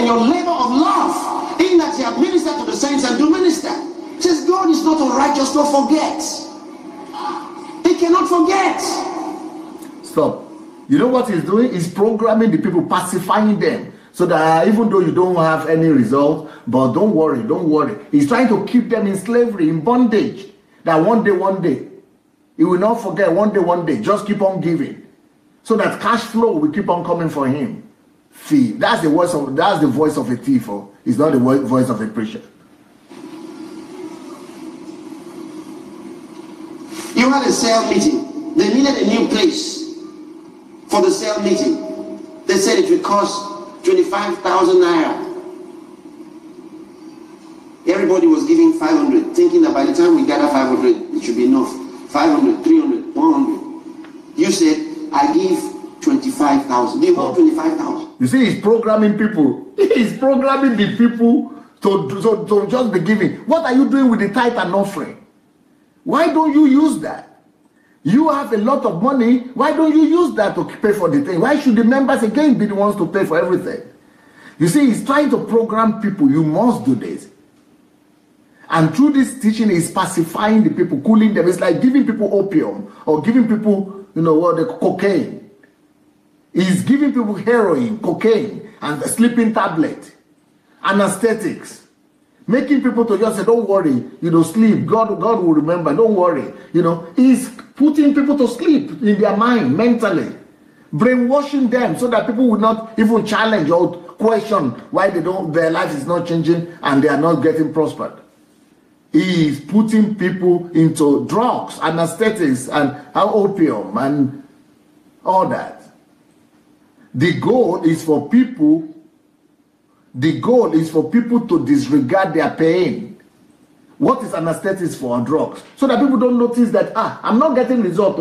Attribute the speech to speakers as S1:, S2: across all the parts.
S1: and your labor of love, in that you have ministered to the saints and do minister. It says God is not unrighteous to forget. He cannot forget.
S2: Stop. You know what he's doing? He's programming the people, pacifying them. So that even though you don't have any result, but don't worry, don't worry. He's trying to keep them in slavery, in bondage. That one day, he will not forget. One day, just keep on giving. So that cash flow will keep on coming for him. Thief. That's the voice of a thief. Oh. It's not the voice of a preacher.
S1: You had a sale meeting. They needed a new place for the sale meeting. They said it would cost 25,000 naira. Everybody was giving 500, thinking that by the time we gather 500, it should be enough. 500, 300, 100. You said, I give 25,000. Do you want 25,000?
S2: You see, he's programming people. He's programming the people to just be giving. What are you doing with the tithe and offering? Why don't you use that? You have a lot of money. Why don't you use that to pay for the thing? Why should the members again be the ones to pay for everything? You see, he's trying to program people. You must do this. And through this teaching, he's pacifying the people, cooling them. It's like giving people opium or giving people, cocaine. He's giving people heroin, cocaine, and a sleeping tablet, anesthetics. Making people to just say, don't worry, sleep. God will remember, don't worry. He's putting people to sleep in their mind, mentally. Brainwashing them so that people would not even challenge or question why their life is not changing and they are not getting prospered. He is putting people into drugs, anesthetics, and opium, and all that. The goal is for people to disregard their pain. What is anesthetics for drugs? So that people don't notice that, I'm not getting result,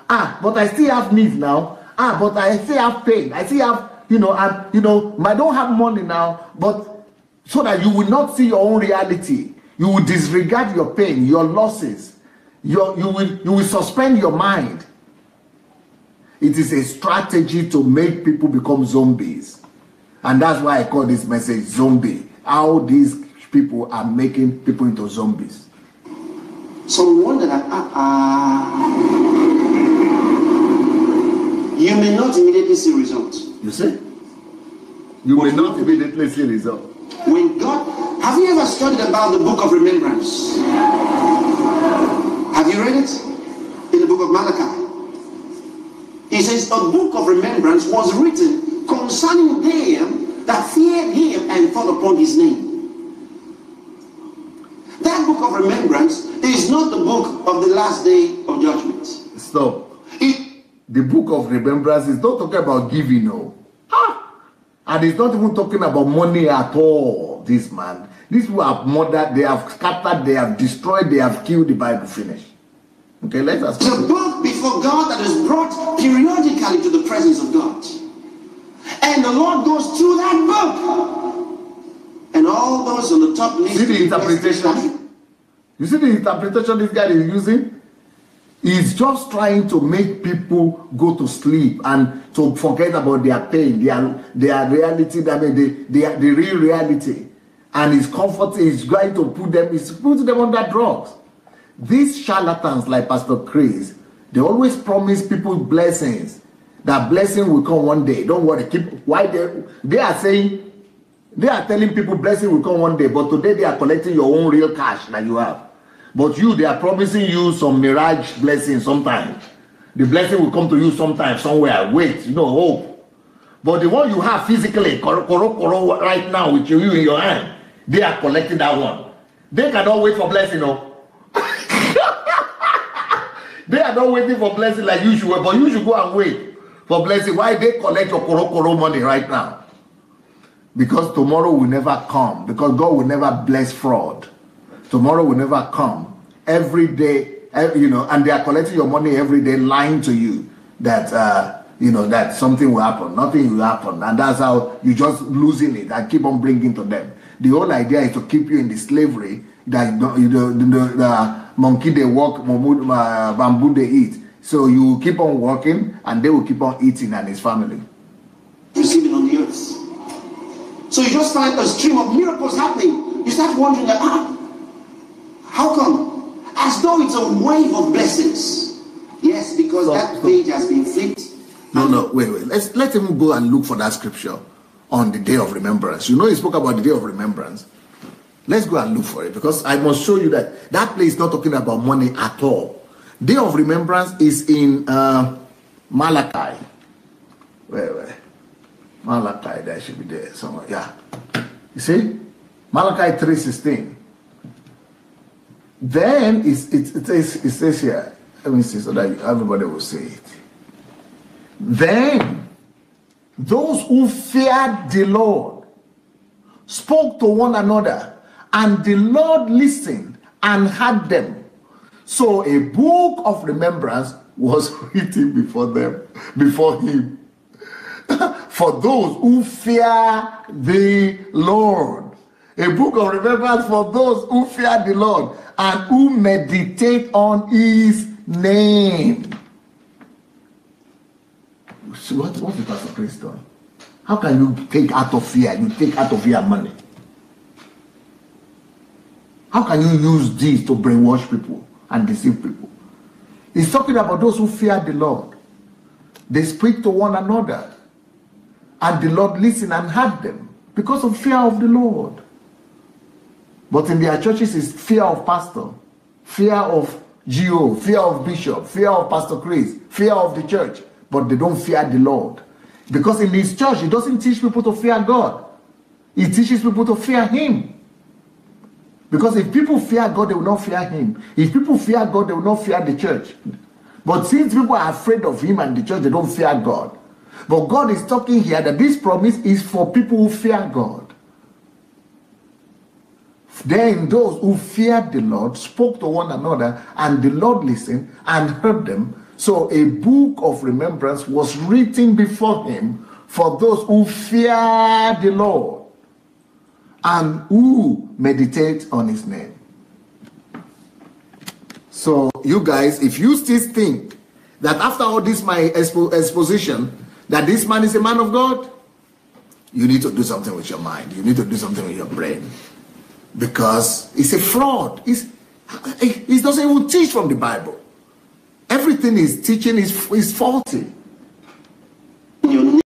S2: but I still have needs now. But I still have pain. I still have, I don't have money now, but so that you will not see your own reality. You will disregard your pain, your losses. You will suspend your mind. It is a strategy to make people become zombies. And that's why I call this message zombie. How these people are making people into zombies.
S1: So we wonder that you may not immediately see results.
S2: You see? You may not immediately see results.
S1: When God, have you ever studied about the book of remembrance? Have you read it? In the book of Malachi. He says a book of remembrance was written concerning them that feared him and thought upon his name. That book of remembrance is not the book of the last day of judgment.
S2: Stop. The book of remembrance is not talking about giving, no. And it's not even talking about money at all, this man. These people have murdered, they have scattered, they have destroyed, they have killed the Bible. Finish. Okay, let us.
S1: It's a book before God that is brought periodically to the presence of God. And the Lord goes through that book. And all those on the top list.
S2: See the interpretation? You see the interpretation this guy is using? He's just trying to make people go to sleep and to forget about their pain, their reality, the real reality. And his comfort is going to put them under drugs. These charlatans like Pastor Chris, they always promise people blessings. That blessing will come one day. Don't worry. They are telling people blessing will come one day, but today they are collecting your own real cash that you have. But they are promising you some mirage blessing sometime. The blessing will come to you sometime, somewhere. Wait, hope. But the one you have physically, right now with you in your hand, they are collecting that one. They cannot wait for blessing, They are not waiting for blessing like you should, but you should go and wait for blessing. Why they collect your koro money right now? Because tomorrow will never come. Because God will never bless fraud. Tomorrow will never come. Every day, and they are collecting your money every day, lying to you that, that something will happen. Nothing will happen. And that's how you just losing it and keep on bringing to them. The whole idea is to keep you in the slavery that the monkey they walk, bamboo they eat. So you keep on working and they will keep on eating and his family.
S1: Receiving on the earth. So you just find a stream of miracles happening. You start wondering, like, how come? As though it's a wave of blessings. Yes, because that page has been flipped.
S2: No, wait. Let him go and look for that scripture on the day of remembrance. You know he spoke about the day of remembrance. Let's go and look for it, because I must show you that that place is not talking about money at all. Day of remembrance is in Malachi. Wait. Malachi, that should be there somewhere. Yeah. You see? Malachi 3:16. Then it says here, let me see so that everybody will see it. Then those who feared the Lord spoke to one another, and the Lord listened and heard them. So a book of remembrance was written before him. For those who fear the Lord. A book of remembrance for those who fear the Lord and who meditate on his name. So what is Pastor Chris done? How can you take out of fear? You take out of fear money. How can you use this to brainwash people and deceive people? He's talking about those who fear the Lord. They speak to one another, and the Lord listened and heard them because of fear of the Lord. But in their churches, it's fear of pastor, fear of GO, fear of bishop, fear of Pastor Chris, fear of the church. But they don't fear the Lord. Because in his church, he doesn't teach people to fear God. He teaches people to fear him. Because if people fear God, they will not fear him. If people fear God, they will not fear the church. But since people are afraid of him and the church, they don't fear God. But God is talking here that this promise is for people who fear God. Then those who feared the Lord spoke to one another, and the Lord listened and heard them. So a book of remembrance was written before him for those who fear the Lord and who meditate on his name. So you guys, if you still think that after all this my exposition, that this man is a man of God, you need to do something with your mind. You need to do something with your brain. Because it's a fraud. He doesn't even teach from the Bible. Everything he's teaching is faulty.